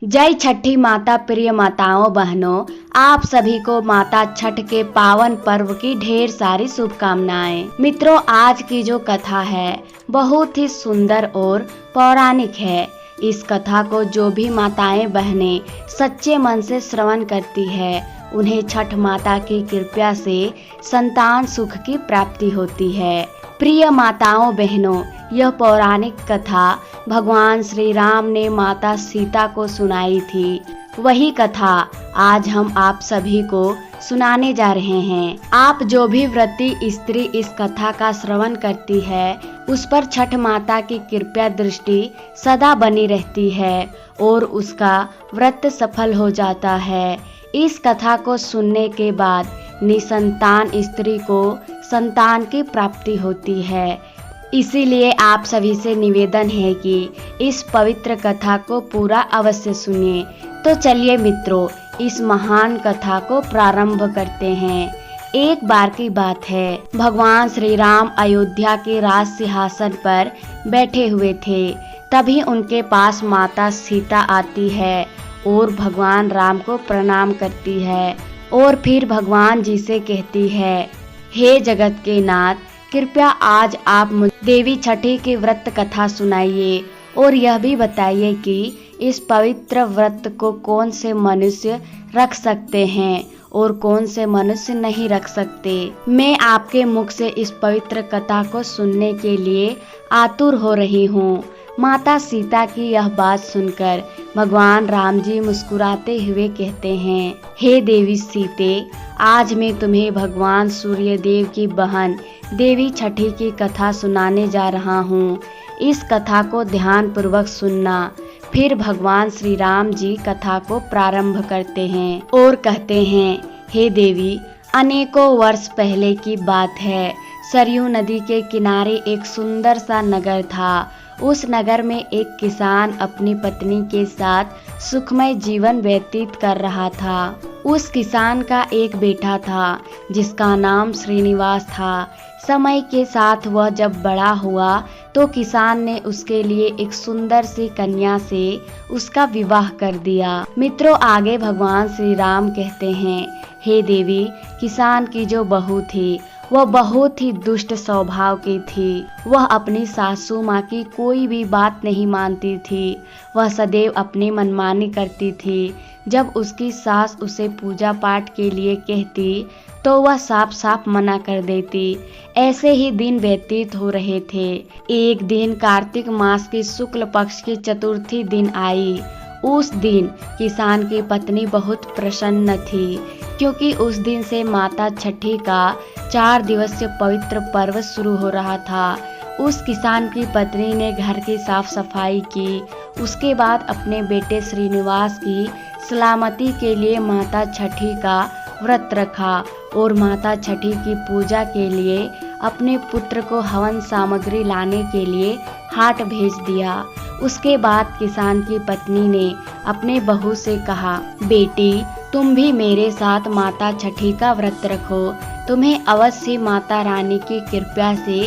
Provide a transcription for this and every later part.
जय छठी माता। प्रिय माताओं बहनों, आप सभी को माता छठ के पावन पर्व की ढेर सारी शुभकामनाएं। मित्रों, आज की जो कथा है बहुत ही सुंदर और पौराणिक है। इस कथा को जो भी माताएं बहनें सच्चे मन से श्रवण करती है, उन्हें छठ माता की कृपा से संतान सुख की प्राप्ति होती है। प्रिय माताओं बहनों, यह पौराणिक कथा भगवान श्री राम ने माता सीता को सुनाई थी। वही कथा आज हम आप सभी को सुनाने जा रहे हैं। आप जो भी व्रती स्त्री इस कथा का श्रवण करती है, उस पर छठ माता की कृपा दृष्टि सदा बनी रहती है और उसका व्रत सफल हो जाता है। इस कथा को सुनने के बाद निसंतान स्त्री को संतान की प्राप्ति होती है। इसीलिए आप सभी से निवेदन है कि इस पवित्र कथा को पूरा अवश्य सुनिए। तो चलिए मित्रों, इस महान कथा को प्रारंभ करते हैं। एक बार की बात है, भगवान श्री राम अयोध्या के राज सिंहासन पर बैठे हुए थे। तभी उनके पास माता सीता आती है और भगवान राम को प्रणाम करती है और फिर भगवान जी से कहती है, हे जगत के नाथ, कृपया आज आप मुझे देवी छठी की व्रत कथा सुनाइए और यह भी बताइए कि इस पवित्र व्रत को कौन से मनुष्य रख सकते हैं और कौन से मनुष्य नहीं रख सकते। मैं आपके मुख से इस पवित्र कथा को सुनने के लिए आतुर हो रही हूँ। माता सीता की यह बात सुनकर भगवान राम जी मुस्कुराते हुए कहते हैं, हे देवी सीते, आज मैं तुम्हें भगवान सूर्य देव की बहन देवी छठी की कथा सुनाने जा रहा हूँ। इस कथा को ध्यान पूर्वक सुनना। फिर भगवान श्री राम जी कथा को प्रारंभ करते हैं और कहते हैं, हे देवी, अनेकों वर्ष पहले की बात है। सरयू नदी के किनारे एक सुंदर सा नगर था। उस नगर में एक किसान अपनी पत्नी के साथ सुखमय जीवन व्यतीत कर रहा था। उस किसान का एक बेटा था जिसका नाम श्रीनिवास था। समय के साथ वह जब बड़ा हुआ तो किसान ने उसके लिए एक सुंदर सी कन्या से उसका विवाह कर दिया। मित्रों, आगे भगवान श्री राम कहते हैं, हे देवी, किसान की जो बहू थी वह बहुत ही दुष्ट स्वभाव की थी। वह अपनी सासू माँ की कोई भी बात नहीं मानती थी। वह सदैव अपनी मनमानी करती थी। जब उसकी सास उसे पूजा पाठ के लिए कहती तो वह साफ साफ मना कर देती। ऐसे ही दिन व्यतीत हो रहे थे। एक दिन कार्तिक मास की शुक्ल पक्ष की चतुर्थी दिन आई। उस दिन किसान की पत्नी बहुत प्रसन्न थी क्योंकि उस दिन से माता छठी का 4 दिवसीय पवित्र पर्व शुरू हो रहा था। उस किसान की पत्नी ने घर की साफ सफाई की। उसके बाद अपने बेटे श्रीनिवास की सलामती के लिए माता छठी का व्रत रखा और माता छठी की पूजा के लिए अपने पुत्र को हवन सामग्री लाने के लिए हाट भेज दिया। उसके बाद किसान की पत्नी ने अपने बहू से कहा, बेटी, तुम भी मेरे साथ माता छठी का व्रत रखो। तुम्हें अवश्य माता रानी की कृपा से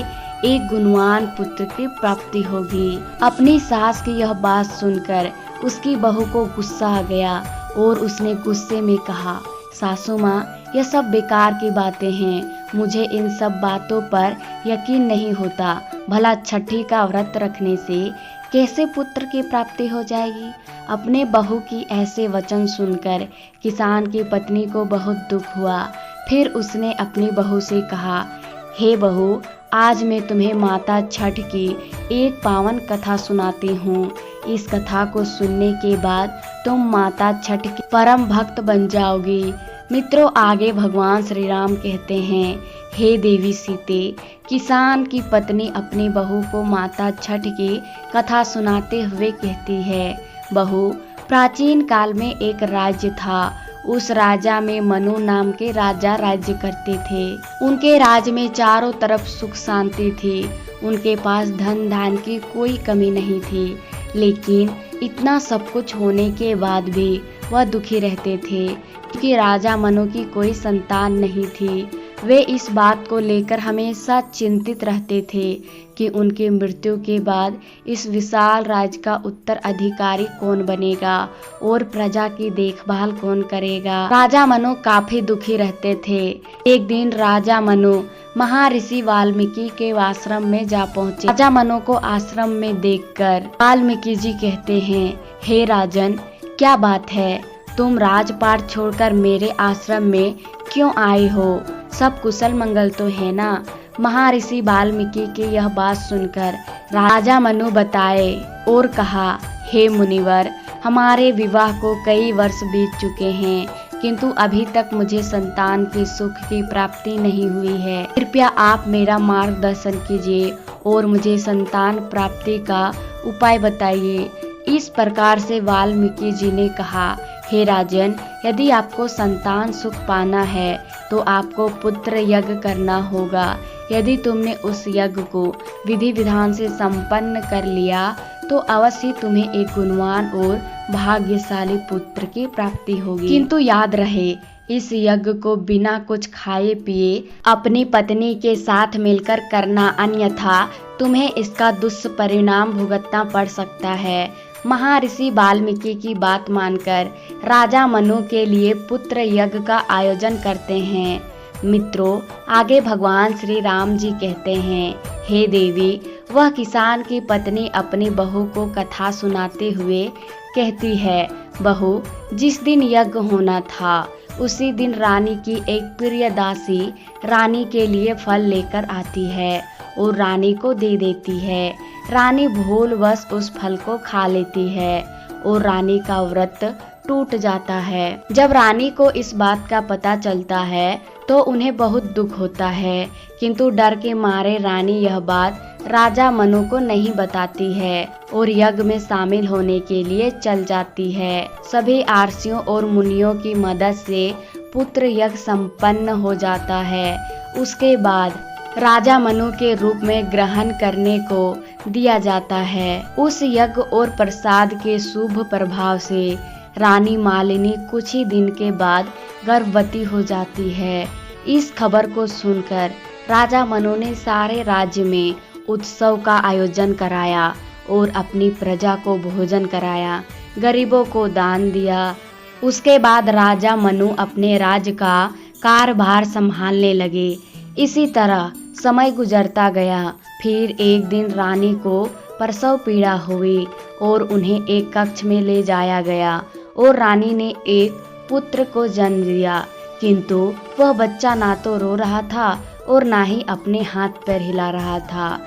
एक गुणवान पुत्र की प्राप्ति होगी। अपनी सास की यह बात सुनकर उसकी बहू को गुस्सा आ गया और उसने गुस्से में कहा, सासू माँ, यह सब बेकार की बातें हैं। मुझे इन सब बातों पर यकीन नहीं होता। भला छठी का व्रत रखने से कैसे पुत्र की प्राप्ति हो जाएगी। अपने बहू की ऐसे वचन सुनकर किसान की पत्नी को बहुत दुख हुआ। फिर उसने अपनी बहू से कहा, हे बहू, आज मैं तुम्हें माता छठ की एक पावन कथा सुनाती हूँ। इस कथा को सुनने के बाद तुम माता छठ की परम भक्त बन जाओगी। मित्रों, आगे भगवान श्री राम कहते हैं, हे देवी सीते, किसान की पत्नी अपनी बहू को माता छठ की कथा सुनाते हुए कहती है, बहू, प्राचीन काल में एक राज्य था। उस राजा में मनु नाम के राजा राज्य करते थे। उनके राज में चारों तरफ सुख शांति थी। उनके पास धन धान की कोई कमी नहीं थी। लेकिन इतना सब कुछ होने के बाद भी वह दुखी रहते थे क्योंकि राजा मनु की कोई संतान नहीं थी। वे इस बात को लेकर हमेशा चिंतित रहते थे कि उनकी मृत्यु के बाद इस विशाल राज्य का उत्तराधिकारी कौन बनेगा और प्रजा की देखभाल कौन करेगा। राजा मनु काफी दुखी रहते थे। एक दिन राजा मनु महर्षि वाल्मीकि के आश्रम में जा पहुंचे। राजा मनु को आश्रम में देखकर वाल्मीकि जी कहते हैं, हे राजन, क्या बात है, तुम राजपाट छोड़कर मेरे आश्रम में क्यों आए हो? सब कुशल मंगल तो है ना? महर्षि वाल्मीकि की यह बात सुनकर राजा मनु बताए और कहा, हे मुनिवर, हमारे विवाह को कई वर्ष बीत चुके हैं, किंतु अभी तक मुझे संतान के सुख की प्राप्ति नहीं हुई है। कृपया आप मेरा मार्गदर्शन कीजिए और मुझे संतान प्राप्ति का उपाय बताइए। इस प्रकार से वाल्मीकि जी ने कहा, हे राजन, यदि आपको संतान सुख पाना है तो आपको पुत्र यज्ञ करना होगा। यदि तुमने उस यज्ञ को विधि विधान से संपन्न कर लिया तो अवश्य तुम्हें एक गुणवान और भाग्यशाली पुत्र की प्राप्ति होगी। किंतु याद रहे, इस यज्ञ को बिना कुछ खाए पिए अपनी पत्नी के साथ मिलकर करना, अन्यथा तुम्हें इसका दुष्परिणाम भुगतना पड़ सकता है। महर्षि वाल्मीकि की बात मानकर राजा मनु के लिए पुत्र यज्ञ का आयोजन करते हैं। मित्रों, आगे भगवान श्री राम जी कहते हैं, हे देवी, वह किसान की पत्नी अपनी बहू को कथा सुनाते हुए कहती है, बहू, जिस दिन यज्ञ होना था उसी दिन रानी की एक प्रिय दासी रानी के लिए फल लेकर आती है और रानी को दे देती है। रानी भूलवश उस फल को खा लेती है और रानी का व्रत टूट जाता है। जब रानी को इस बात का पता चलता है तो उन्हें बहुत दुख होता है, किंतु डर के मारे रानी यह बात राजा मनु को नहीं बताती है और यज्ञ में शामिल होने के लिए चल जाती है। सभी आर्षियों और मुनियों की मदद से पुत्र यज्ञ संपन्न हो जाता है। उसके बाद राजा मनु के रूप में ग्रहण करने को दिया जाता है। उस यज्ञ और प्रसाद के शुभ प्रभाव से रानी मालिनी कुछ ही दिन के बाद गर्भवती हो जाती है। इस खबर को सुनकर राजा मनु ने सारे राज्य में उत्सव का आयोजन कराया और अपनी प्रजा को भोजन कराया, गरीबों को दान दिया। उसके बाद राजा मनु अपने राज्य का कारभार संभालने लगे। इसी तरह समय गुजरता गया। फिर एक दिन रानी को प्रसव पीड़ा हुई और उन्हें एक कक्ष में ले जाया गया और रानी ने एक पुत्र को जन्म दिया, किंतु वह बच्चा ना तो रो रहा था और ना ही अपने हाथ पैर हिला रहा था।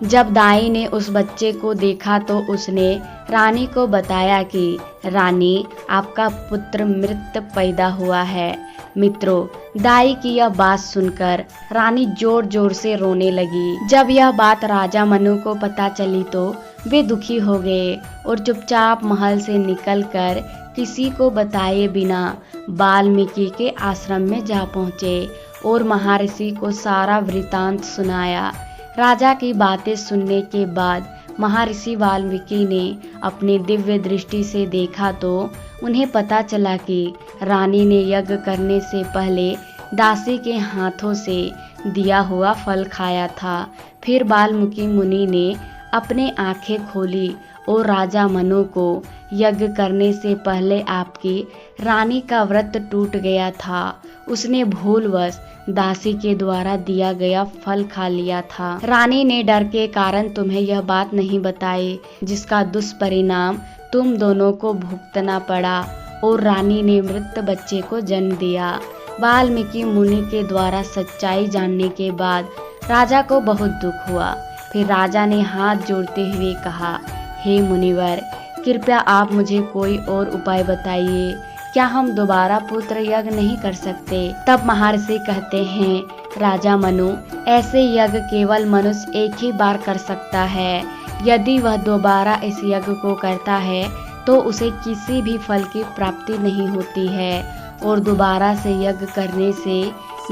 जब दाई ने उस बच्चे को देखा तो उसने रानी को बताया कि रानी, आपका पुत्र मृत पैदा हुआ है। मित्रों, दाई की यह बात सुनकर रानी जोर जोर से रोने लगी। जब यह बात राजा मनु को पता चली तो वे दुखी हो गए और चुपचाप महल से निकलकर किसी को बताए बिना वाल्मीकि के आश्रम में जा पहुँचे और महर्षि को सारा वृतांत सुनाया। राजा की बातें सुनने के बाद महर्षि वाल्मीकि ने अपनी दिव्य दृष्टि से देखा तो उन्हें पता चला कि रानी ने यज्ञ करने से पहले दासी के हाथों से दिया हुआ फल खाया था। फिर वाल्मीकि मुनि ने अपने आंखें खोली और राजा मनु को यज्ञ करने से पहले आपकी रानी का व्रत टूट गया था। उसने भूलवश दासी के द्वारा दिया गया फल खा लिया था। रानी ने डर के कारण तुम्हें यह बात नहीं बताई, जिसका दुष्परिणाम तुम दोनों को भुगतना पड़ा और रानी ने मृत बच्चे को जन्म दिया। वाल्मीकि मुनि के द्वारा सच्चाई जानने के बाद राजा को बहुत दुख हुआ। फिर राजा ने हाथ जोड़ते हुए कहा, हे मुनिवर, कृपया आप मुझे कोई और उपाय बताइए। क्या हम दोबारा पुत्र यज्ञ नहीं कर सकते? तब महर्षि कहते हैं, राजा मनु, ऐसे यज्ञ केवल मनुष्य एक ही बार कर सकता है। यदि वह दोबारा इस यज्ञ को करता है तो उसे किसी भी फल की प्राप्ति नहीं होती है और दोबारा से यज्ञ करने से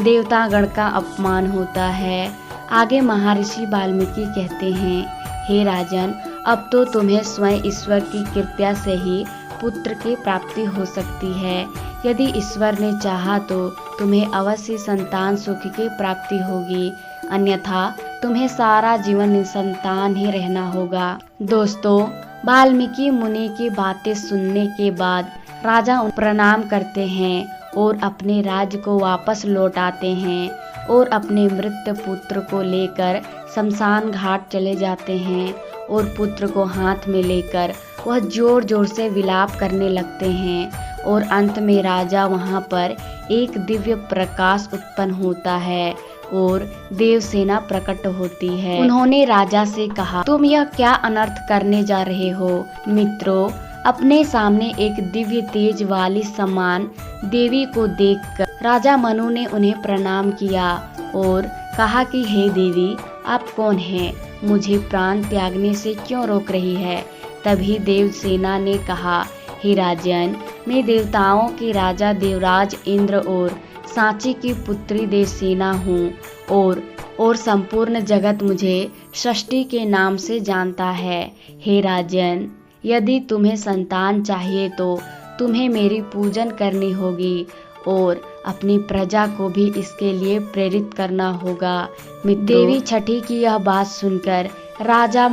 देवतागण का अपमान होता है। आगे महर्षि वाल्मीकि कहते हैं, हे राजन, अब तो तुम्हें स्वयं ईश्वर की कृपा से ही पुत्र की प्राप्ति हो सकती है। यदि ईश्वर ने चाहा तो तुम्हें अवश्य संतान सुख की प्राप्ति होगी, अन्यथा तुम्हें सारा जीवन निसंतान ही रहना होगा। दोस्तों, वाल्मीकि मुनि की बातें सुनने के बाद राजा उन्हें प्रणाम करते हैं और अपने राज्य को वापस लौट आते हैं और अपने मृत पुत्र को लेकर शमशान घाट चले जाते हैं और पुत्र को हाथ में लेकर वह जोर जोर से विलाप करने लगते हैं और अंत में राजा वहां पर एक दिव्य प्रकाश उत्पन्न होता है और देवसेना प्रकट होती है। उन्होंने राजा से कहा, तुम यह क्या अनर्थ करने जा रहे हो? मित्रों, अपने सामने एक दिव्य तेज वाली समान देवी को देखकर राजा मनु ने उन्हें प्रणाम किया और कहा कि हे देवी, आप कौन हैं? मुझे प्राण त्यागने से क्यों रोक रही है? तभी देवसेना ने कहा, हे राजन, मैं देवताओं के राजा देवराज इंद्र और सांची की पुत्री देवसेना हूँ और संपूर्ण जगत मुझे षष्ठी के नाम से जानता है। हे राजन, यदि तुम्हें संतान चाहिए तो तुम्हें मेरी पूजन करनी होगी और अपनी प्रजा को भी इसके लिए प्रेरित करना होगा। देवी छठी की यह बात सुनकर राजा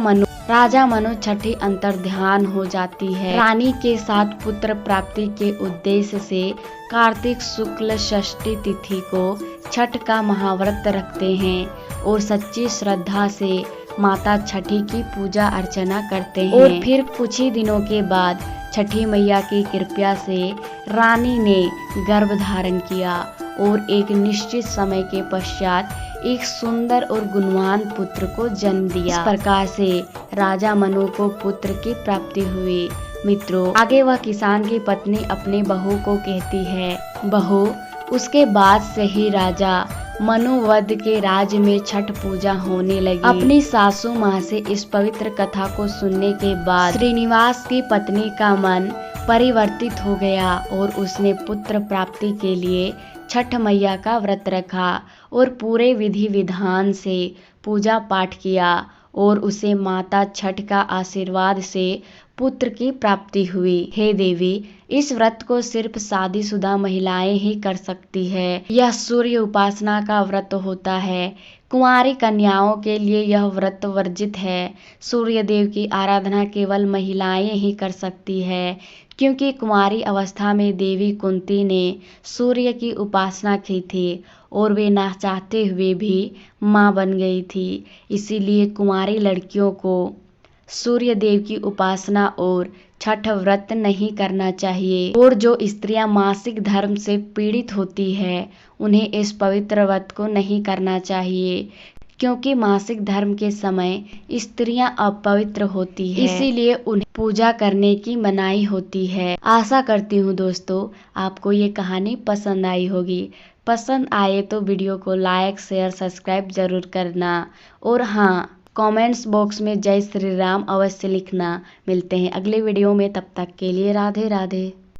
मनु छठी अंतर्ध्यान हो जाती है। रानी के साथ पुत्र प्राप्ति के उद्देश्य से कार्तिक शुक्ल षष्ठी तिथि को छठ का महाव्रत रखते हैं और सच्ची श्रद्धा से माता छठी की पूजा अर्चना करते हैं। और फिर कुछ ही दिनों के बाद छठी मैया की कृपा से रानी ने गर्भ धारण किया और एक निश्चित समय के पश्चात एक सुंदर और गुणवान पुत्र को जन्म दिया। इस प्रकार से राजा मनु को पुत्र की प्राप्ति हुई। मित्रों, आगे वह किसान की पत्नी अपनी बहू को कहती है, बहू, उसके बाद से ही राजा मनुवध के राज्य में छठ पूजा होने लगी। अपनी सासू माँ से इस पवित्र कथा को सुनने के बाद श्रीनिवास की पत्नी का मन परिवर्तित हो गया और उसने पुत्र प्राप्ति के लिए छठ मैया का व्रत रखा और पूरे विधि विधान से पूजा पाठ किया और उसे माता छठ का आशीर्वाद से पुत्र की प्राप्ति हुई। हे देवी, इस व्रत को सिर्फ शादीशुदा महिलाएं ही कर सकती है। यह सूर्य उपासना का व्रत होता है। कुंवारी कन्याओं के लिए यह व्रत वर्जित है। सूर्य देव की आराधना केवल महिलाएं ही कर सकती है, क्योंकि कुंवारी अवस्था में देवी कुंती ने सूर्य की उपासना की थी और वे ना चाहते हुए भी मां बन गई थी। इसीलिए कुंवारी लड़कियों को सूर्य देव की उपासना और छठ व्रत नहीं करना चाहिए। और जो स्त्रियां मासिक धर्म से पीड़ित होती है, उन्हें इस पवित्र व्रत को नहीं करना चाहिए, क्योंकि मासिक धर्म के समय स्त्रियां अपवित्र होती है, इसीलिए उन्हें पूजा करने की मनाही होती है। आशा करती हूँ दोस्तों, आपको ये कहानी पसंद आई होगी। पसंद आए तो वीडियो को लाइक, शेयर, सब्सक्राइब जरूर करना और हाँ, कमेंट्स बॉक्स में जय श्री राम अवश्य लिखना। मिलते हैं अगले वीडियो में, तब तक के लिए राधे राधे।